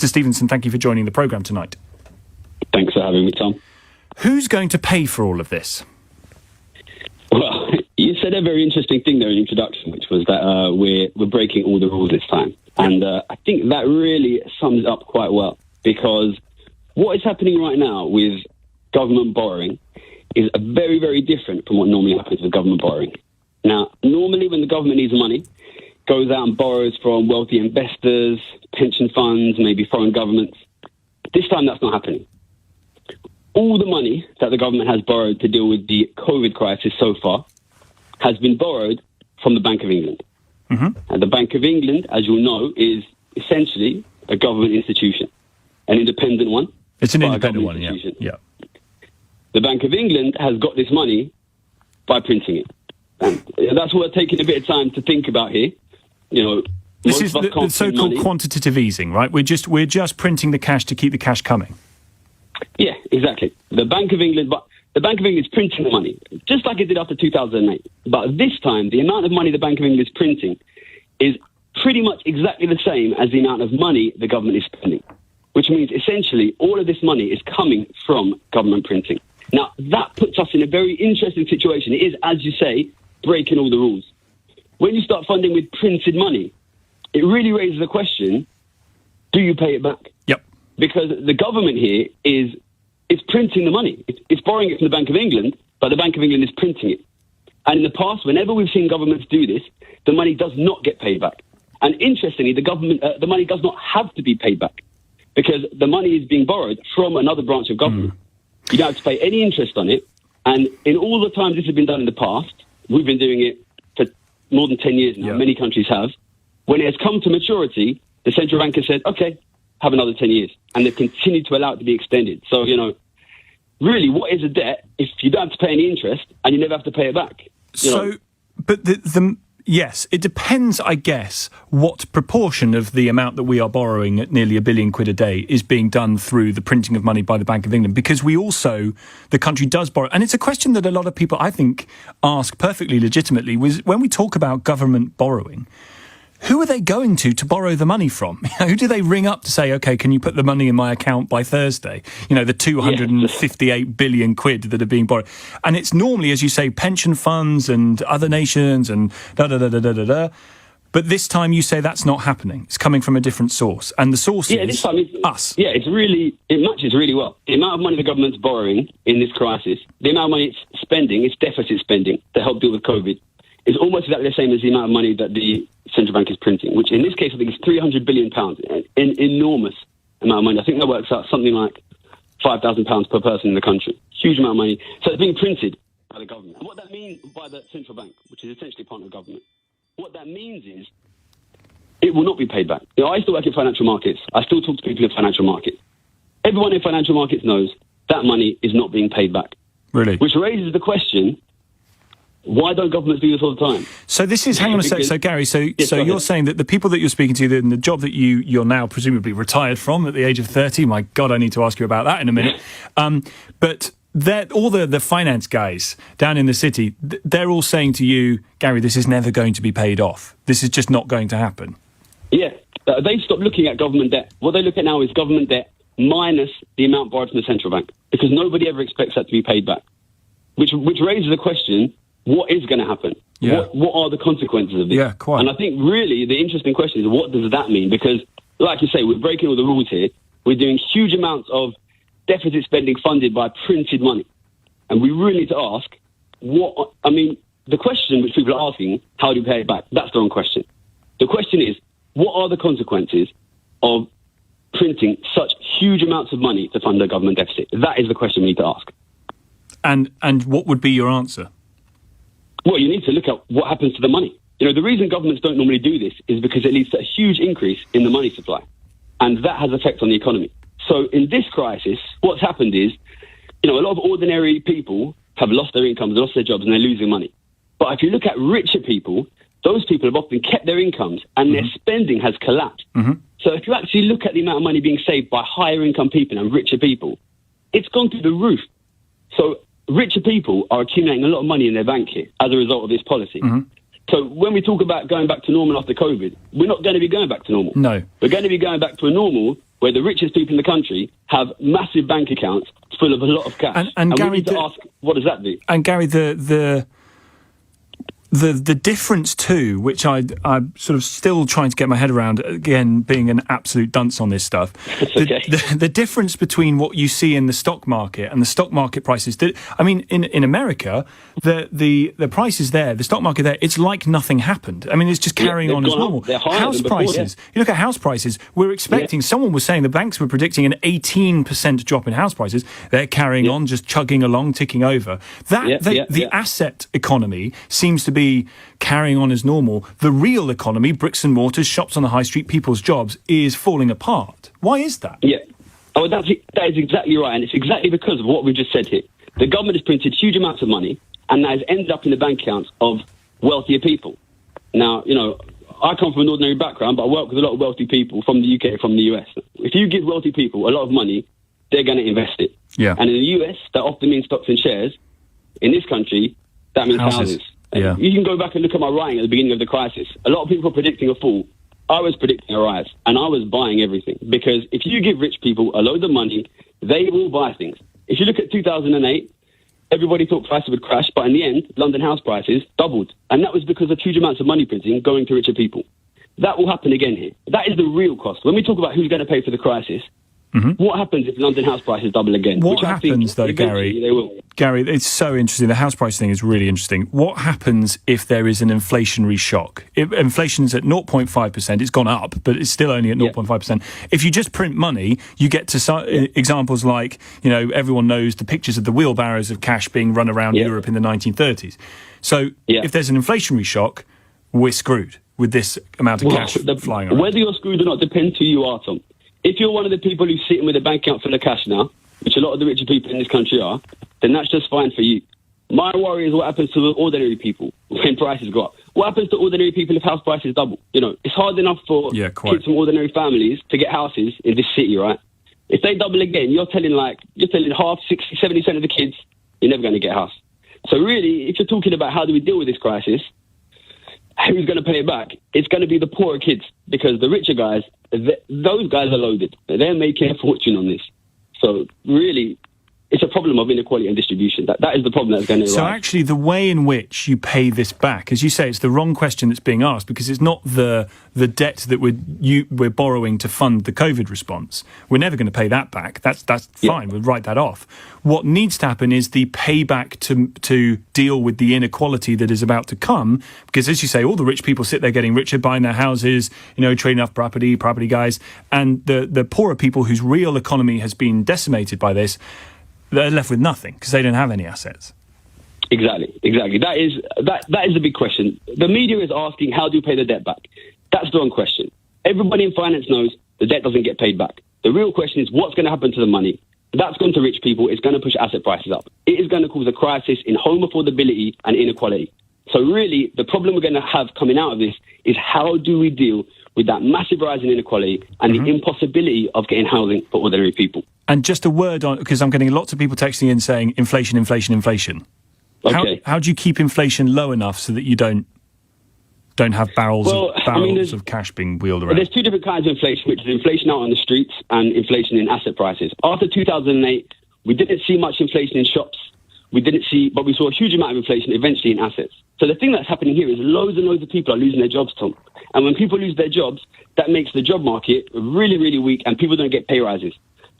Mr. Stevenson, thank you for joining the programme tonight. Thanks for having me, Tom. Who's going to pay for all of this? Well, you said a very interesting thing there in the introduction, which was that we're breaking all the rules this time. And I think that really sums it up quite well, because what is happening right now with government borrowing is very, very different from what normally happens with government borrowing. Now, normally when the government needs money, goes out and borrows from wealthy investors, pension funds, maybe foreign governments. This time that's not happening. All the money that the government has borrowed to deal with the COVID crisis so far has been borrowed from the Bank of England. Mm-hmm. And the Bank of England, as you'll know, is essentially a government institution, an independent one. It's an independent one, yeah. The Bank of England has got this money by printing it. And that's what we're taking a bit of time to think about here. You know, this is the so-called quantitative easing, right? We're just printing the cash to keep the cash coming. Yeah, exactly. The Bank of England is printing the money, just like it did after 2008. But this time, the amount of money the Bank of England is printing is pretty much exactly the same as the amount of money the government is spending, which means essentially all of this money is coming from government printing. Now, that puts us in a very interesting situation. It is, as you say, breaking all the rules. When you start funding with printed money, it really raises the question, do you pay it back? Yep. Because the government here is printing the money. It's borrowing it from the Bank of England, but the Bank of England is printing it. And in the past, whenever we've seen governments do this, the money does not get paid back. And interestingly, the money does not have to be paid back, because the money is being borrowed from another branch of government. You don't have to pay any interest on it. And in all the times this has been done in the past, we've been doing it for more than 10 years now. Yeah. Many countries have. When it has come to maturity, the central bank has said, okay, have another 10 years. And they've continued to allow it to be extended. So, you know, really, what is a debt if you don't have to pay any interest and you never have to pay it back? But yes, it depends, I guess, what proportion of the amount that we are borrowing at nearly £1 billion a day is being done through the printing of money by the Bank of England, because the country does borrow. And it's a question that a lot of people, I think, ask perfectly legitimately, was when we talk about government borrowing, who are they going to borrow the money from? Who do they ring up to say, OK, can you put the money in my account by Thursday? You know, the 258 billion quid that are being borrowed. And it's normally, as you say, pension funds and other nations and da-da-da-da-da-da-da. But this time you say that's not happening. It's coming from a different source. And the source is this time us. Yeah, it matches really well. The amount of money the government's borrowing in this crisis, the amount of money it's spending, it's deficit spending to help deal with COVID, is almost exactly the same as the amount of money that the central bank is printing, which in this case I think is £300 billion, an enormous amount of money. I think that works out something like £5,000 per person in the country. Huge amount of money. So it's being printed by the government. And what that means by the central bank, which is essentially part of the government, what that means is it will not be paid back. You know, I still work in financial markets. I still talk to people in financial markets. Everyone in financial markets knows that money is not being paid back. Really? Which raises the question, why don't governments do this all the time? So this is, hang on a sec, so Gary, so you're saying that the people that you're speaking to, the job that you're now presumably retired from at the age of 30, my God, I need to ask you about that in a minute, but all the finance guys down in the city, they're all saying to you, Gary, this is never going to be paid off. This is just not going to happen. Yeah, they stopped looking at government debt. What they look at now is government debt minus the amount borrowed from the central bank, because nobody ever expects that to be paid back, which raises the question, what is going to happen? Yeah. What are the consequences of this? Yeah, quite. And I think really the interesting question is, what does that mean? Because, like you say, we're breaking all the rules here. We're doing huge amounts of deficit spending funded by printed money. And we really need to ask, the question which people are asking, how do you pay it back? That's the wrong question. The question is, what are the consequences of printing such huge amounts of money to fund a government deficit? That is the question we need to ask. And what would be your answer? Well, you need to look at what happens to the money. You know, the reason governments don't normally do this is because it leads to a huge increase in the money supply. And that has effect on the economy. So in this crisis, what's happened is, you know, a lot of ordinary people have lost their incomes, lost their jobs, and they're losing money. But if you look at richer people, those people have often kept their incomes and their spending has collapsed. Mm-hmm. So if you actually look at the amount of money being saved by higher income people and richer people, it's gone through the roof. So richer people are accumulating a lot of money in their bank here as a result of this policy. Mm-hmm. So when we talk about going back to normal after COVID, we're not going to be going back to normal. No. We're going to be going back to a normal where the richest people in the country have massive bank accounts full of a lot of cash. And Gary, we need to ask, what does that do? And Gary, the difference too, which I'm sort of still trying to get my head around, again, being an absolute dunce on this stuff, the difference between what you see in the stock market and the stock market prices. I mean, in America, the prices there, the stock market there, it's like nothing happened. I mean, it's just carrying on as normal. House prices, you look at house prices, we're expecting, someone was saying the banks were predicting an 18% drop in house prices. They're carrying on, just chugging along, ticking over. The asset economy seems to be carrying on as normal. The real economy, bricks and mortars, shops on the high street, people's jobs, is falling apart. Why is that? Yeah. Oh, that is exactly right. And it's exactly because of what we just said here. The government has printed huge amounts of money, and that has ended up in the bank accounts of wealthier people. Now, I come from an ordinary background, but I work with a lot of wealthy people from the UK, from the US. If you give wealthy people a lot of money, they're going to invest it. Yeah. And in the US, that often means stocks and shares. In this country, that means houses. Yeah. You can go back and look at my writing at the beginning of the crisis. A lot of people were predicting a fall. I was predicting a rise, and I was buying everything. Because if you give rich people a load of money, they will buy things. If you look at 2008, everybody thought prices would crash, but in the end, London house prices doubled. And that was because of huge amounts of money printing going to richer people. That will happen again here. That is the real cost. When we talk about who's going to pay for the crisis, what happens if London house prices double again? What happens, though, Gary? They will. Gary, it's so interesting. The house price thing is really interesting. What happens if there is an inflationary shock? If inflation's at 0.5%, it's gone up, but it's still only at 0.5%. If you just print money, you get to examples like, everyone knows the pictures of the wheelbarrows of cash being run around Europe in the 1930s. So if there's an inflationary shock, we're screwed with this amount of cash flying around. Whether you're screwed or not depends who you are, Tom. If you're one of the people who's sitting with a bank account full of cash now, which a lot of the richer people in this country are, then that's just fine for you. My worry is what happens to ordinary people when prices go up. What happens to ordinary people if house prices double? It's hard enough for kids from ordinary families to get houses in this city, right? If they double again, you're telling half, 60, 70% of the kids, you're never going to get a house. So really, if you're talking about how do we deal with this crisis, who's going to pay it back? It's going to be the poorer kids, because the richer guys, those guys are loaded. They're making a fortune on this. So really, it's a problem of inequality and distribution. That is the problem that's going to arise. So actually, the way in which you pay this back, as you say, it's the wrong question that's being asked, because it's not the debt that we're borrowing to fund the COVID response. We're never going to pay that back. That's fine. We'll write that off. What needs to happen is the payback to deal with the inequality that is about to come, because as you say, all the rich people sit there getting richer, buying their houses, trading off property guys, and the poorer people whose real economy has been decimated by this, they're left with nothing because they don't have any assets. Exactly. That is the big question. The media is asking, how do you pay the debt back? That's the wrong question. Everybody in finance knows the debt doesn't get paid back. The real question is, what's going to happen to the money? That's gone to rich people. It's going to push asset prices up. It is going to cause a crisis in home affordability and inequality. So really, the problem we're going to have coming out of this is, how do we deal with that massive rise in inequality and the impossibility of getting housing for ordinary people? And just a word on, because I'm getting lots of people texting in saying inflation. Okay. How do you keep inflation low enough so that you don't have barrels of cash being wheeled around? There's two different kinds of inflation, which is inflation out on the streets and inflation in asset prices. After 2008, we didn't see much inflation in shops. But we saw a huge amount of inflation eventually in assets. So the thing that's happening here is loads and loads of people are losing their jobs, Tom. And when people lose their jobs, that makes the job market really, really weak, and people don't get pay rises.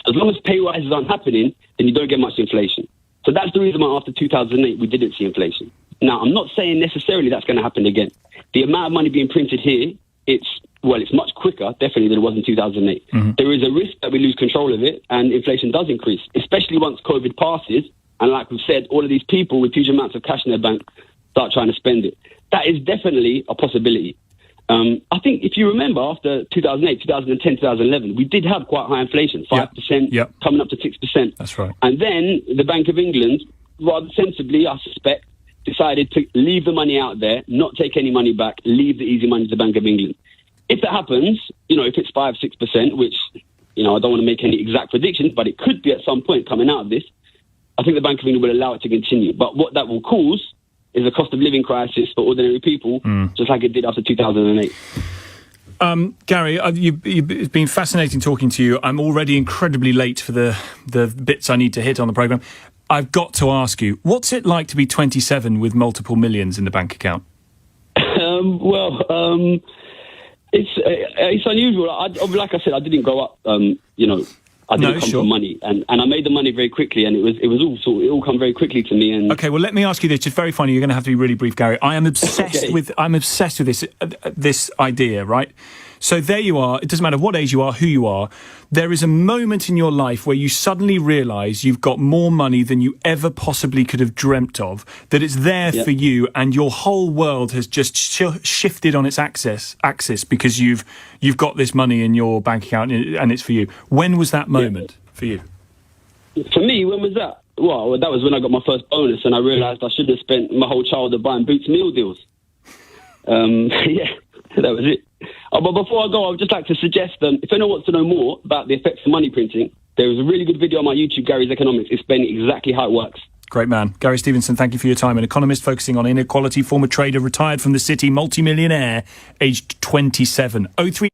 As long as pay rises aren't happening, then you don't get much inflation. So that's the reason why after 2008 we didn't see inflation. Now, I'm not saying necessarily that's going to happen again. The amount of money being printed here, it's much quicker, definitely, than it was in 2008. There is a risk that we lose control of it and inflation does increase, especially once COVID passes. And like we've said, all of these people with huge amounts of cash in their bank start trying to spend it. That is definitely a possibility. I think if you remember, after 2008, 2010, 2011, we did have quite high inflation, 5%, coming up to 6%. That's right. And then the Bank of England, rather sensibly, I suspect, decided to leave the money out there, not take any money back, leave the easy money to the Bank of England. If that happens, if it's 5-6%, which, I don't want to make any exact predictions, but it could be at some point coming out of this, I think the Bank of England will allow it to continue. But what that will cause is a cost of living crisis for ordinary people, just like it did after 2008. Gary, it's been fascinating talking to you. I'm already incredibly late for the bits I need to hit on the programme. I've got to ask you, what's it like to be 27 with multiple millions in the bank account? It's unusual. Like I said, I didn't grow up, I didn't come from money, and I made the money very quickly, and it all come very quickly to me. And okay, well, let me ask you this. Just very funny. You're going to have to be really brief, Gary. I am obsessed with this idea, right? So there you are. It doesn't matter what age you are, who you are. There is a moment in your life where you suddenly realise you've got more money than you ever possibly could have dreamt of. That it's there for you, and your whole world has just shifted on its axis because you've got this money in your bank account and it's for you. When was that moment for you? For me, when was that? Well, that was when I got my first bonus, and I realised I should have spent my whole childhood buying Boots meal deals. That was it. But before I go, I would just like to suggest, if anyone wants to know more about the effects of money printing, there is a really good video on my YouTube, Gary's Economics, explaining exactly how it works. Great man. Gary Stevenson, thank you for your time. An economist focusing on inequality, former trader, retired from the city, multi-millionaire, aged 27. 03